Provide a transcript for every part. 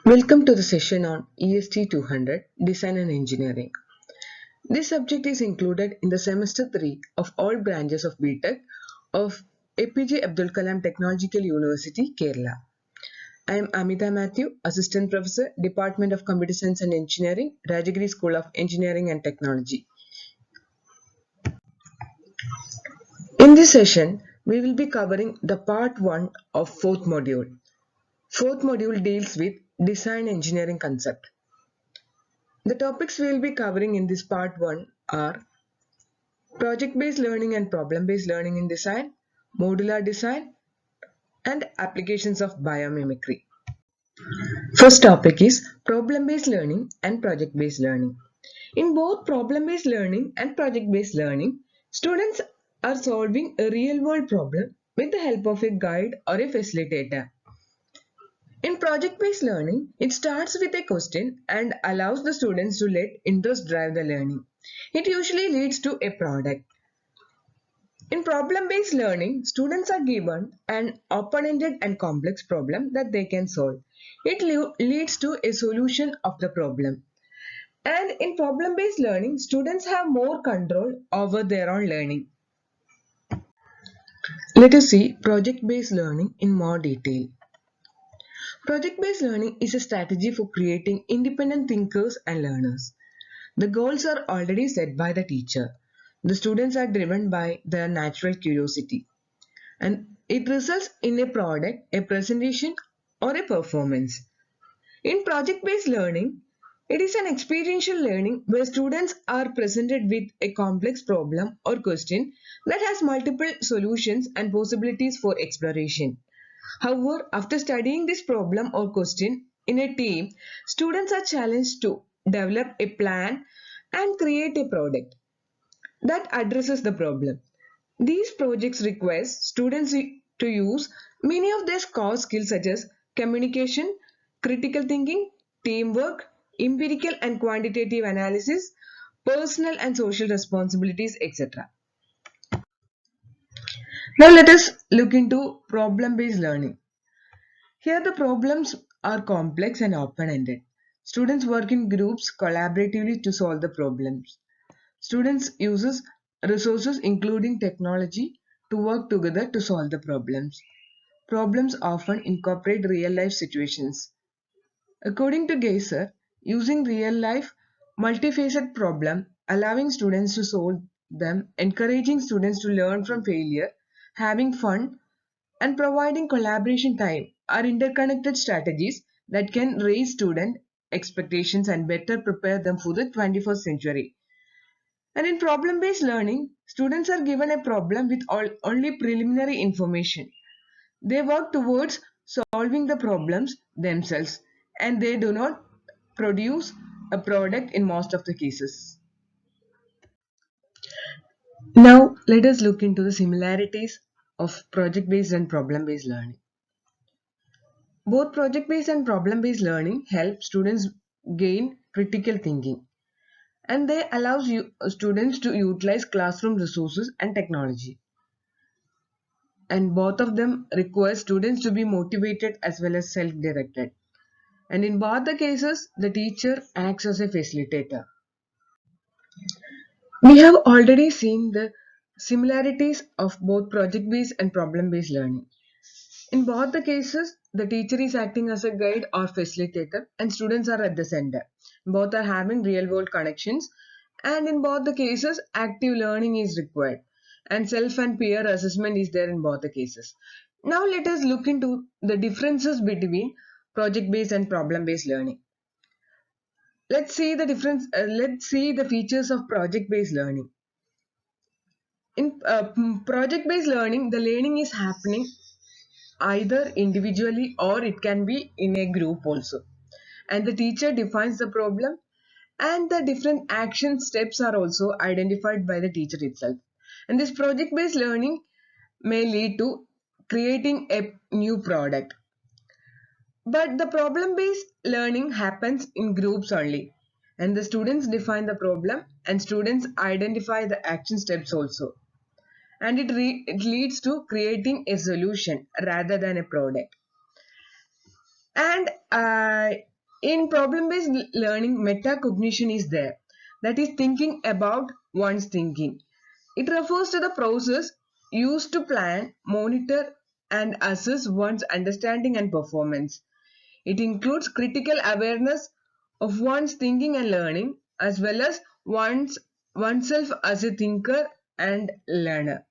Welcome to the session on EST 200 Design and Engineering. This subject is included in the semester 3 of all branches of BTech of APJ Abdul Kalam Technological University, Kerala. I am Amita Matthew, Assistant Professor, Department of Computer Science and Engineering, Rajagiri School of Engineering and Technology. In this session, we will be covering the part 1 of 4th module. 4th module deals with design engineering concept. The topics we will be covering in this part 1 are project-based learning and problem-based learning in design, modular design, and applications of biomimicry. First topic is problem-based learning and project-based learning. In both problem-based learning and project-based learning, students are solving a real-world problem with the help of a guide or a facilitator. In project-based learning, it starts with a question and allows the students to let interest drive the learning. It usually leads to a product. In problem-based learning, students are given an open-ended and complex problem that they can solve. It leads to a solution of the problem. And in problem-based learning, students have more control over their own learning. Let us see project-based learning in more detail. Project-based learning is a strategy for creating independent thinkers and learners. The goals are already set by the teacher. The students are driven by their natural curiosity, and it results in a product, a presentation, or a performance. In project-based learning, it is an experiential learning where students are presented with a complex problem or question that has multiple solutions and possibilities for exploration. However, after studying this problem or question in a team, students are challenged to develop a plan and create a product that addresses the problem. These projects require students to use many of their core skills such as communication, critical thinking, teamwork, empirical and quantitative analysis, personal and social responsibilities, etc. Now let us look into problem-based learning. Here the problems are complex and open-ended. Students work in groups collaboratively to solve the problems. Students uses resources including technology to work together to solve the problems. Problems often incorporate real-life situations. According to Geiser, using real-life multifaceted problem, allowing students to solve them, encouraging students to learn from failure, having fun, and providing collaboration time are interconnected strategies that can raise student expectations and better prepare them for the 21st century. And in problem-based learning, students are given a problem with only preliminary information. They work towards solving the problems themselves and they do not produce a product in most of the cases. Now, let us look into the similarities of project-based and problem-based learning. Both project-based and problem-based learning help students gain critical thinking and they allow students to utilize classroom resources and technology. And both of them require students to be motivated as well as self-directed. And in both the cases, the teacher acts as a facilitator. We have already seen the similarities of both project-based and problem-based learning. In both the cases, the teacher is acting as a guide or facilitator and students are at the center. Both are having real-world connections and in both the cases, active learning is required and self and peer assessment is there in both the cases. Now let us look into the differences between project-based and problem-based learning. Let's see the difference. Let's see the features of project-based learning. In project-based learning, the learning is happening either individually or it can be in a group also. And the teacher defines the problem and the different action steps are also identified by the teacher itself. And this project-based learning may lead to creating a new product. But the problem-based learning happens in groups only. And the students define the problem and students identify the action steps also. And it leads to creating a solution rather than a product. And In problem-based learning, metacognition is there. That is thinking about one's thinking. It refers to the process used to plan, monitor, and assess one's understanding and performance. It includes critical awareness of one's thinking and learning, as well as oneself as a thinker and learner.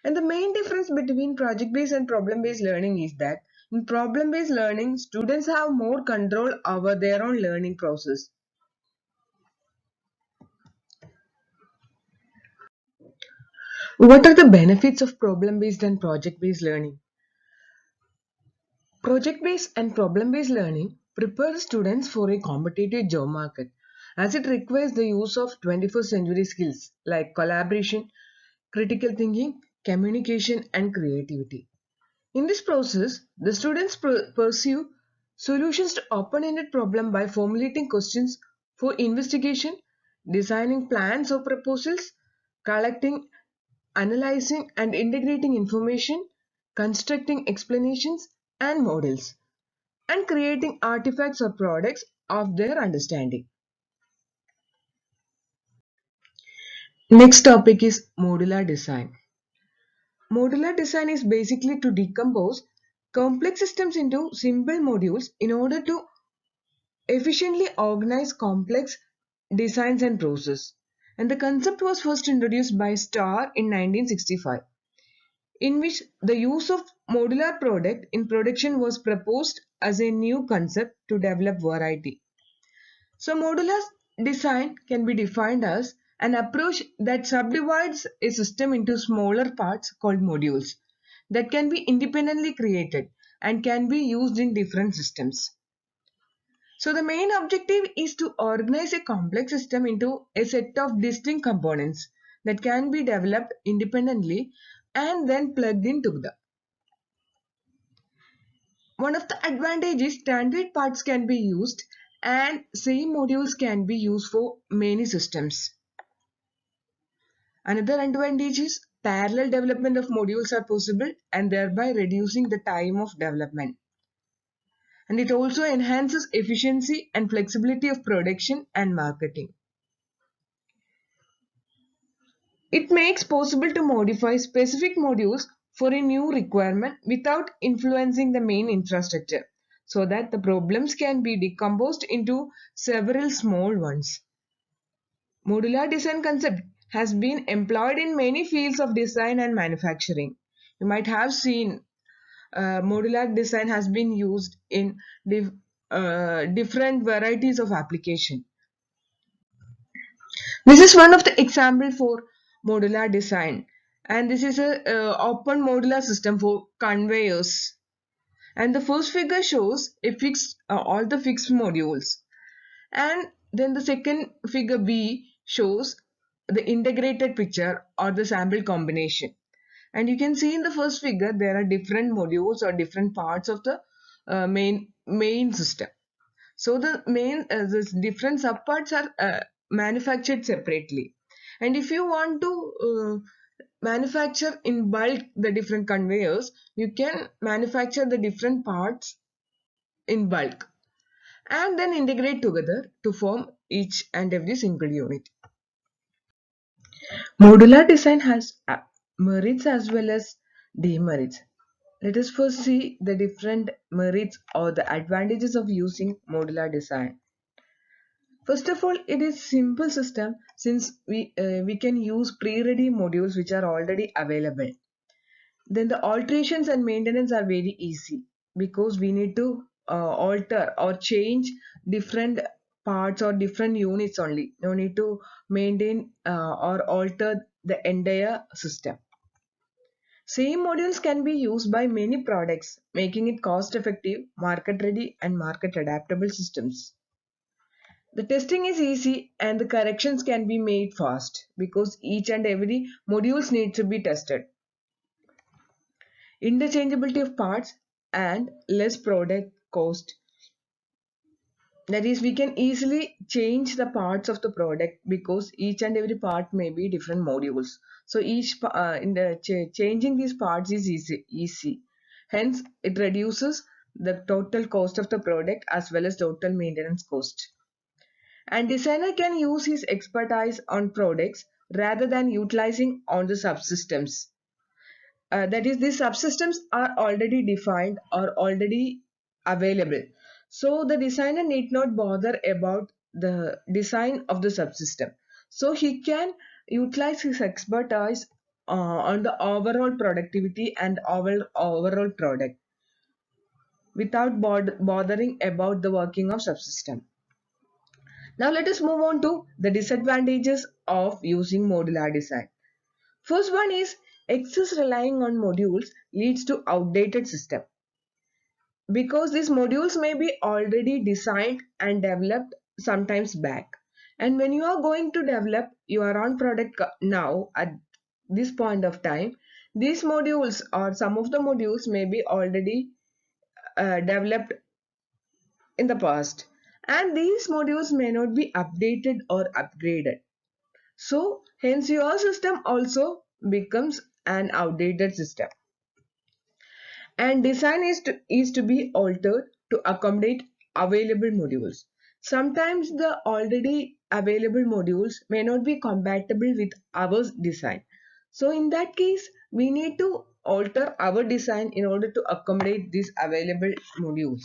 And the main difference between project-based and problem-based learning is that in problem-based learning, students have more control over their own learning process. What are the benefits of problem-based and project-based learning? Project-based and problem-based learning prepare students for a competitive job market as it requires the use of 21st century skills like collaboration, critical thinking, communication, and creativity. In this process, the students pursue solutions to open-ended problems by formulating questions for investigation, designing plans or proposals, collecting, analyzing and integrating information, constructing explanations and models, and creating artifacts or products of their understanding. Next topic is modular design. Modular design is basically to decompose complex systems into simple modules in order to efficiently organize complex designs and process. And the concept was first introduced by Starr in 1965, in which the use of modular product in production was proposed as a new concept to develop variety. So modular design can be defined as an approach that subdivides a system into smaller parts called modules that can be independently created and can be used in different systems. So the main objective is to organize a complex system into a set of distinct components that can be developed independently and then plugged into the. One of the advantages standard parts can be used and same modules can be used for many systems. Another advantage is parallel development of modules are possible and thereby reducing the time of development. And it also enhances efficiency and flexibility of production and marketing. It makes possible to modify specific modules for a new requirement without influencing the main infrastructure so that the problems can be decomposed into several small ones. Modular design concept has been employed in many fields of design and manufacturing. You might have seen modular design has been used in different varieties of application. This is one of the example for modular design, and this is a open modular system for conveyors. And the first figure shows a fixed all the fixed modules, and then the second figure B shows the integrated picture or the sample combination. And you can see in the first figure there are different modules or different parts of the main system. So the different subparts are manufactured separately. And if you want to manufacture in bulk the different conveyors, you can manufacture the different parts in bulk and then integrate together to form each and every single unit. Modular design has merits as well as demerits. Let us first see the different merits or the advantages of using modular design. First of all, it is simple system since we can use pre-ready modules which are already available. Then the alterations and maintenance are very easy because we need to alter or change different parts or different units only. No need to maintain or alter the entire system. Same modules can be used by many products, making it cost-effective, market-ready, and market-adaptable systems. The testing is easy and the corrections can be made fast because each and every modules need to be tested. Interchangeability of parts and less product cost. That is, we can easily change the parts of the product because each and every part may be different modules. So in the changing these parts is easy. Hence, it reduces the total cost of the product as well as total maintenance cost. And designer can use his expertise on products rather than utilizing on the subsystems. That is, these subsystems are already defined or already available. So the designer need not bother about the design of the subsystem. So he can utilize his expertise on the overall productivity and overall product without bothering about the working of subsystem. Now let us move on to the disadvantages of using modular design. First one is excess relying on modules leads to outdated system because these modules may be already designed and developed sometimes back. And when you are going to develop your own product now at this point of time, these modules or some of the modules may be already developed in the past, and these modules may not be updated or upgraded. So hence your system also becomes an outdated system. And design is to be altered to accommodate available modules. Sometimes the already available modules may not be compatible with our design. So in that case, we need to alter our design in order to accommodate these available modules.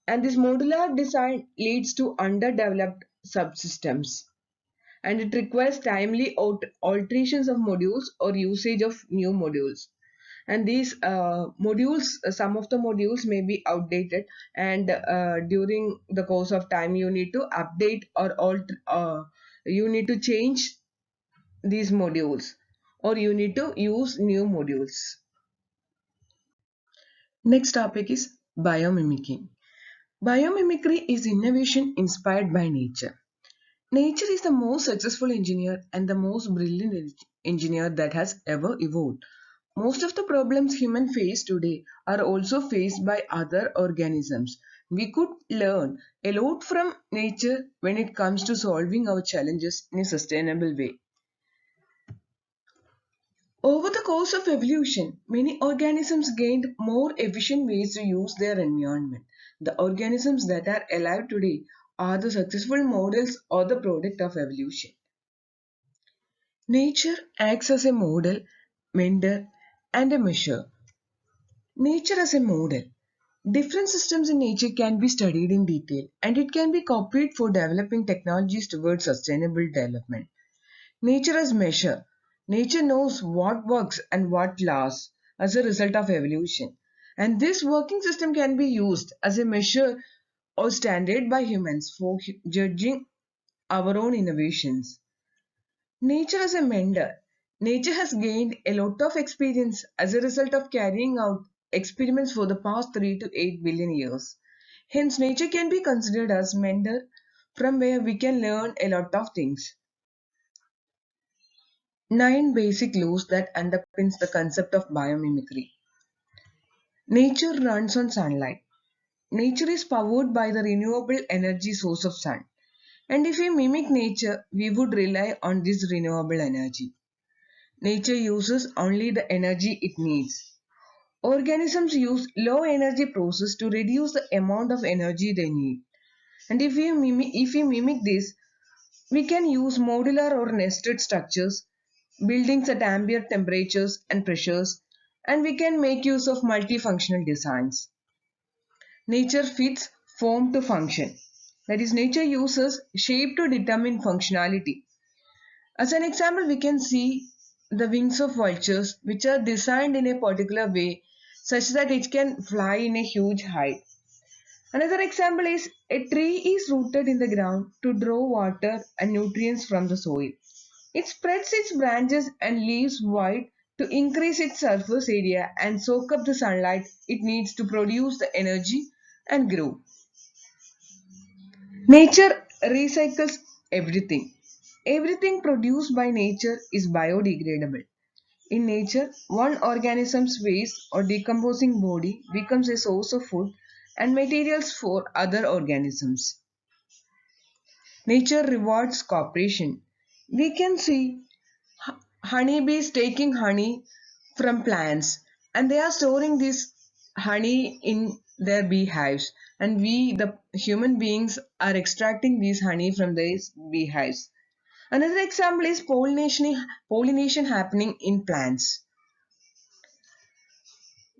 And this modular design leads to underdeveloped subsystems, and it requires timely alterations of modules or usage of new modules. And these modules, some of the modules may be outdated, and during the course of time you need to update or alter, you need to change these modules, or you need to use new modules. Next topic is biomimicry. Biomimicry is innovation inspired by nature. Nature is the most successful engineer and the most brilliant engineer that has ever evolved. Most of the problems humans face today are also faced by other organisms. We could learn a lot from nature when it comes to solving our challenges in a sustainable way. Over the course of evolution, many organisms gained more efficient ways to use their environment. The organisms that are alive today are the successful models or the product of evolution. Nature acts as a model, mentor, and a measure. Nature as a model. Different systems in nature can be studied in detail, and it can be copied for developing technologies towards sustainable development. Nature as measure. Nature knows what works and what lasts as a result of evolution. And this working system can be used as a measure or standard by humans for judging our own innovations. Nature as a mentor. Nature has gained a lot of experience as a result of carrying out experiments for the past 3 to 8 billion years. Hence, nature can be considered as mentor from where we can learn a lot of things. 9 basic laws that underpins the concept of biomimicry. Nature runs on sunlight. Nature is powered by the renewable energy source of sun. And if we mimic nature, we would rely on this renewable energy. Nature uses only the energy it needs. Organisms use low energy process to reduce the amount of energy they need. And if we mimic this, we can use modular or nested structures, buildings at ambient temperatures and pressures, and we can make use of multifunctional designs. Nature fits form to function. That is, nature uses shape to determine functionality. As an example, we can see the wings of vultures, which are designed in a particular way such that it can fly in a huge height. Another example is a tree is rooted in the ground to draw water and nutrients from the soil. It spreads its branches and leaves wide to increase its surface area and soak up the sunlight it needs to produce the energy and grow. Nature recycles everything. Everything produced by nature is biodegradable. In nature, one organism's waste or decomposing body becomes a source of food and materials for other organisms. Nature rewards cooperation. We can see honeybees taking honey from plants, and they are storing this honey in their beehives, and we, the human beings, are extracting these honey from these beehives. Another example is pollination happening in plants.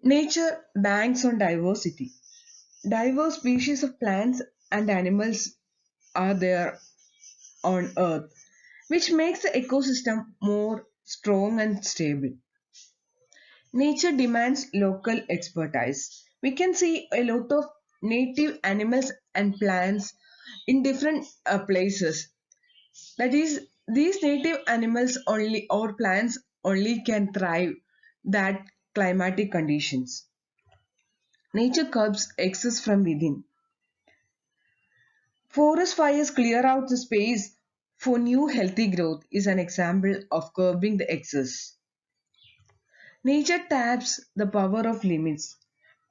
Nature banks on diversity. Diverse species of plants and animals are there on Earth, which makes the ecosystem more strong and stable. Nature demands local expertise. We can see a lot of native animals and plants in different places. That is, these native animals only or plants only can thrive that climatic conditions. Nature curbs excess from within. Forest fires clear out the space for new healthy growth is an example of curbing the excess. Nature taps the power of limits.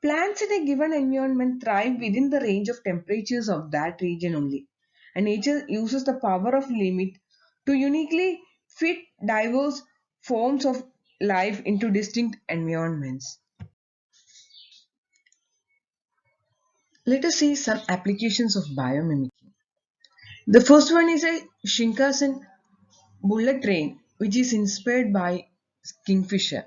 Plants in a given environment thrive within the range of temperatures of that region only. And nature uses the power of limit to uniquely fit diverse forms of life into distinct environments. Let us see some applications of biomimicry. The first one is a Shinkansen bullet train, which is inspired by Kingfisher.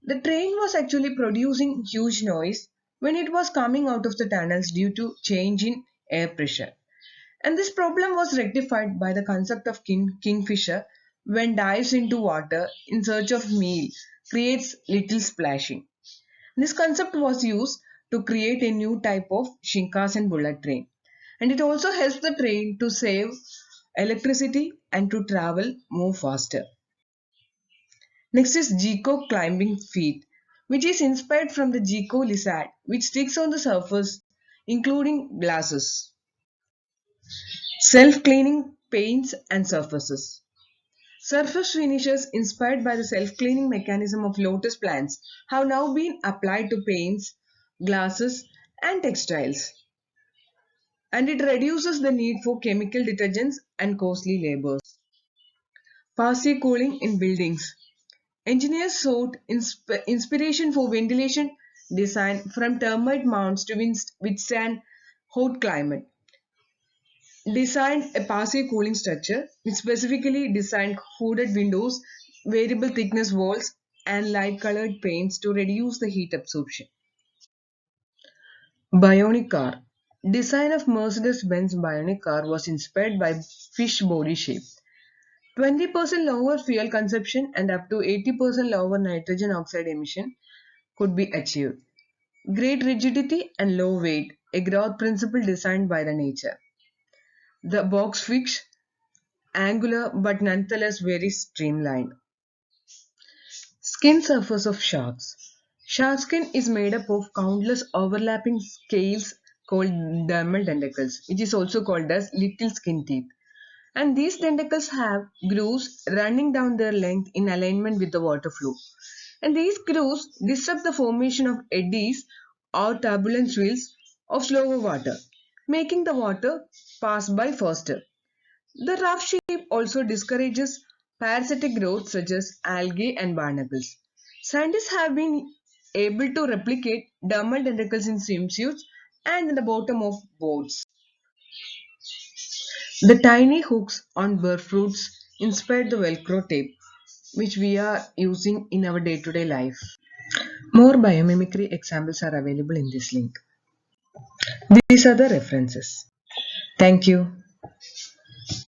The train was actually producing huge noise when it was coming out of the tunnels due to change in air pressure. And this problem was rectified by the concept of kingfisher when dives into water in search of meal creates little splashing. This concept was used to create a new type of Shinkansen bullet train. And it also helps the train to save electricity and to travel more faster. Next is Gecko climbing feet, which is inspired from the gecko lizard, which sticks on the surface, including glasses. Self-cleaning paints and surfaces. Surface finishes inspired by the self-cleaning mechanism of lotus plants have now been applied to paints, glasses, and textiles. And it reduces the need for chemical detergents and costly labors. Passive cooling in buildings. Engineers sought inspiration for ventilation design from termite mounds to withstand hot climate. Designed a passive cooling structure which specifically designed hooded windows, variable thickness walls, and light colored paints to reduce the heat absorption. Bionic car. Design of Mercedes-Benz Bionic car was inspired by fish body shape. 20% lower fuel consumption and up to 80% lower nitrogen oxide emission could be achieved. Great rigidity and low weight, a growth principle designed by the nature. The box fish, angular but nonetheless very streamlined. Skin surface of sharks. Shark skin is made up of countless overlapping scales called dermal tentacles, which is also called as little skin teeth. And these tentacles have grooves running down their length in alignment with the water flow. And these grooves disrupt the formation of eddies or turbulence wheels of slower water, making the water pass by faster. The rough shape also discourages parasitic growth such as algae and barnacles. Scientists have been able to replicate dermal tentacles in swimsuits and in the bottom of boats. The tiny hooks on burr fruits inspired the Velcro tape, which we are using in our day-to-day life. More biomimicry examples are available in this link. These are the references. Thank you.